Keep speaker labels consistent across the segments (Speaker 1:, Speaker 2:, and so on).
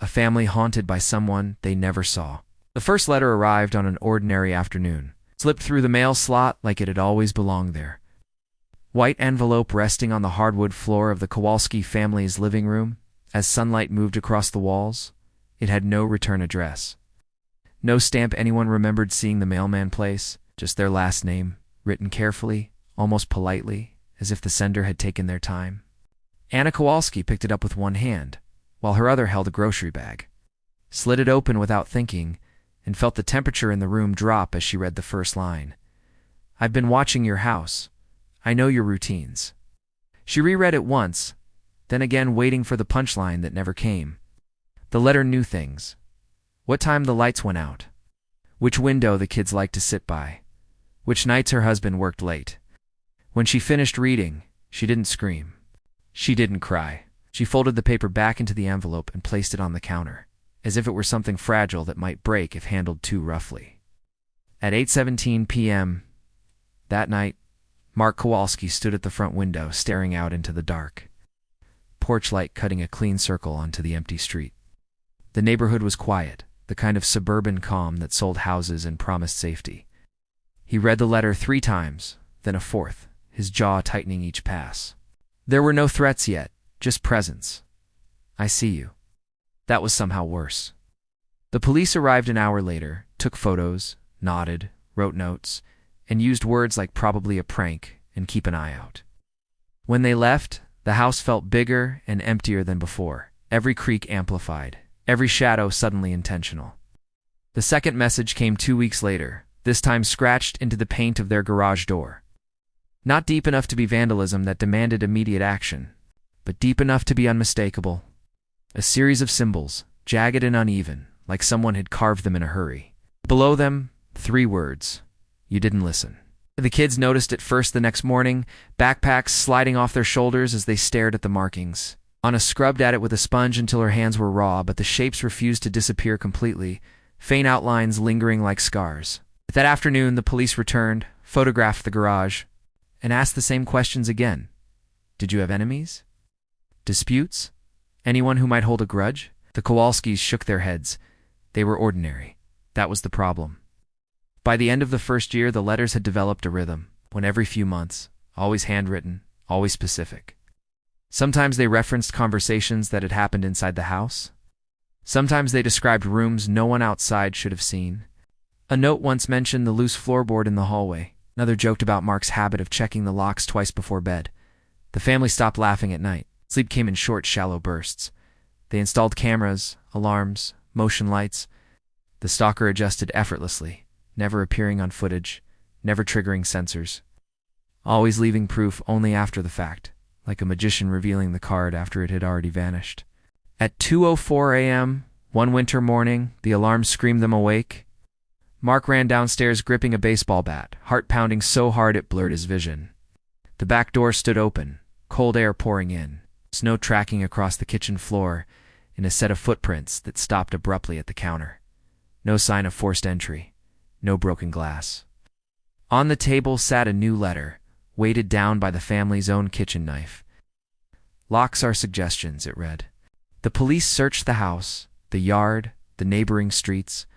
Speaker 1: a family haunted by someone they never saw. The first letter arrived on an ordinary afternoon, slipped through the mail slot like it had always belonged there. White envelope resting on the hardwood floor of the Kowalski family's living room. As sunlight moved across the walls, it had no return address. No stamp anyone remembered seeing the mailman place, just their last name, written carefully, almost politely, as if the sender had taken their time. Anna Kowalski picked it up with one hand, while her other held a grocery bag, slid it open without thinking, and felt the temperature in the room drop as she read the first line. "I've been watching your house. I know your routines." She reread it once, then again waiting for the punchline that never came. The letter knew things. What time the lights went out. Which window the kids liked to sit by. Which nights her husband worked late. When she finished reading, she didn't scream. She didn't cry. She folded the paper back into the envelope and placed it on the counter, as if it were something fragile that might break if handled too roughly. At 8:17 p.m. that night, Mark Kowalski stood at the front window staring out into the dark, porch light cutting a clean circle onto the empty street. The neighborhood was quiet, the kind of suburban calm that sold houses and promised safety. He read the letter 3 times, then a fourth, his jaw tightening each pass. There were no threats yet, just presence. "I see you." That was somehow worse. The police arrived an hour later, took photos, nodded, wrote notes, and used words like "probably a prank" and "keep an eye out." When they left, the house felt bigger and emptier than before, every creak amplified, every shadow suddenly intentional. The second message came 2 weeks later, this time scratched into the paint of their garage door. Not deep enough to be vandalism that demanded immediate action, but deep enough to be unmistakable. A series of symbols, jagged and uneven, like someone had carved them in a hurry. Below them, 3 words: "You didn't listen." The kids noticed it first the next morning, backpacks sliding off their shoulders as they stared at the markings. Anna scrubbed at it with a sponge until her hands were raw, but the shapes refused to disappear completely, faint outlines lingering like scars. That afternoon, the police returned, photographed the garage, and asked the same questions again. Did you have enemies? Disputes? Anyone who might hold a grudge? The Kowalskis shook their heads. They were ordinary. That was the problem. By the end of the first year, the letters had developed a rhythm, one every few months, always handwritten, always specific. Sometimes they referenced conversations that had happened inside the house. Sometimes they described rooms no one outside should have seen. A note once mentioned the loose floorboard in the hallway. Another joked about Mark's habit of checking the locks twice before bed. The family stopped laughing at night. Sleep came in short, shallow bursts. They installed cameras, alarms, motion lights. The stalker adjusted effortlessly, never appearing on footage, never triggering sensors. Always leaving proof only after the fact, like a magician revealing the card after it had already vanished. At 2:04 a.m., one winter morning, the alarm screamed them awake. Mark ran downstairs gripping a baseball bat, heart pounding so hard it blurred his vision. The back door stood open, cold air pouring in, snow tracking across the kitchen floor in a set of footprints that stopped abruptly at the counter. No sign of forced entry, no broken glass. On the table sat a new letter, weighted down by the family's own kitchen knife. "Locks are suggestions," it read. The police searched the house, the yard, the neighboring streets.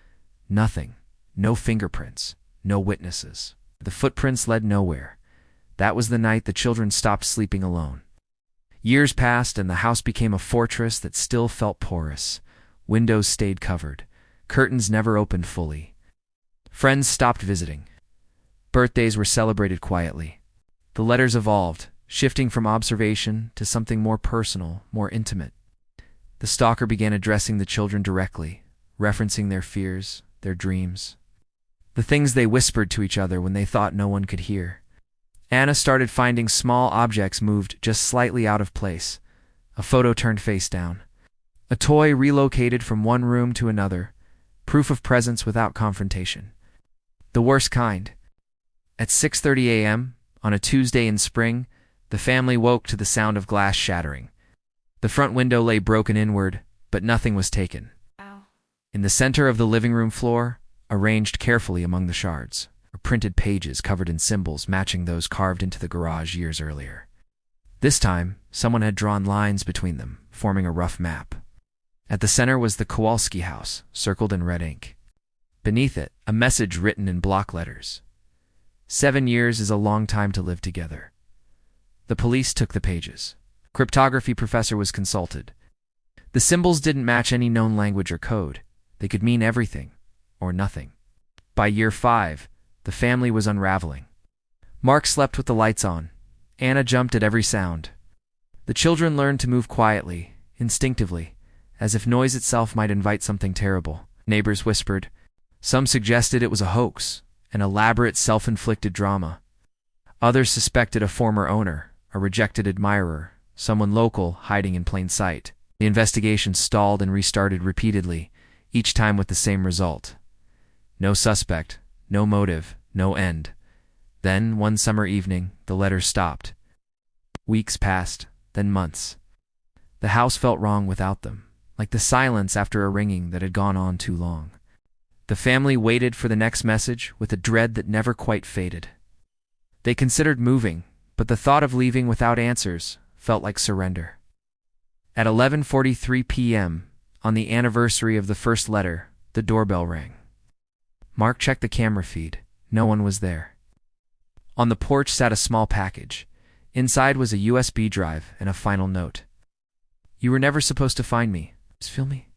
Speaker 1: Nothing. No fingerprints. No witnesses. The footprints led nowhere. That was the night the children stopped sleeping alone. Years passed and the house became a fortress that still felt porous. Windows stayed covered. Curtains never opened fully. Friends stopped visiting. Birthdays were celebrated quietly. The letters evolved, shifting from observation to something more personal, more intimate. The stalker began addressing the children directly, referencing their fears, their dreams, the things they whispered to each other when they thought no one could hear. Anna started finding small objects moved just slightly out of place. A photo turned face down. A toy relocated from one room to another. Proof of presence without confrontation. The worst kind. At 6:30 a.m., on a Tuesday in spring, the family woke to the sound of glass shattering. The front window lay broken inward, but nothing was taken.
Speaker 2: Ow.
Speaker 1: In the center of the living room floor, arranged carefully among the shards, were printed pages covered in symbols matching those carved into the garage years earlier. This time, someone had drawn lines between them, forming a rough map. At the center was the Kowalski house, circled in red ink. Beneath it, a message written in block letters. 7 years is a long time to live together. The police took the pages. A cryptography professor was consulted. The symbols didn't match any known language or code. They could mean everything, or nothing. By year 5, the family was unraveling. Mark slept with the lights on. Anna jumped at every sound. The children learned to move quietly, instinctively, as if noise itself might invite something terrible. Neighbors whispered. Some suggested it was a hoax, an elaborate self-inflicted drama. Others suspected a former owner, a rejected admirer, someone local hiding in plain sight. The investigation stalled and restarted repeatedly, each time with the same result. No suspect, no motive, no end. Then, one summer evening, the letters stopped. Weeks passed, then months. The house felt wrong without them, like the silence after a ringing that had gone on too long. The family waited for the next message with a dread that never quite faded. They considered moving, but the thought of leaving without answers felt like surrender. At 11:43 p.m., on the anniversary of the first letter, the doorbell rang. Mark checked the camera feed. No one was there. On the porch sat a small package. Inside was a USB drive and a final note. You were never supposed to find me. Just feel me?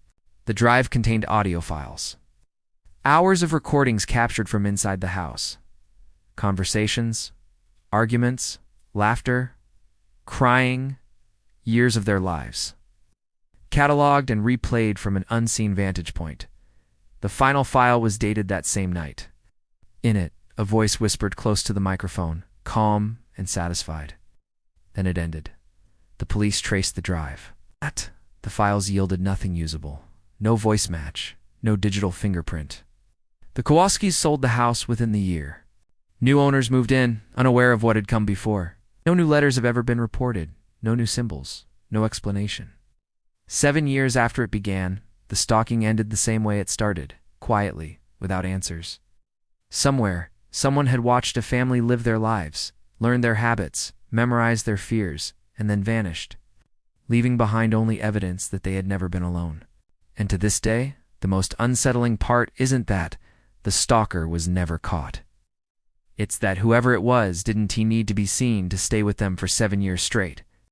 Speaker 1: The drive contained audio files. Hours of recordings captured from inside the house. Conversations, arguments, laughter, crying, years of their lives. Cataloged and replayed from an unseen vantage point. The final file was dated that same night. In it, a voice whispered close to the microphone, calm and satisfied. Then it ended. The police traced the drive. But the files yielded nothing usable. No voice match, no digital fingerprint. The Kowalskis sold the house within the year. New owners moved in, unaware of what had come before. No new letters have ever been reported. No new symbols. No explanation. 7 years after it began, the stalking ended the same way it started, quietly, without answers. Somewhere, someone had watched a family live their lives, learned their habits, memorized their fears, and then vanished, leaving behind only evidence that they had never been alone. And to this day, the most unsettling part isn't that the stalker was never caught. It's that whoever it was, didn't he need to be seen to stay with them for 7 years straight?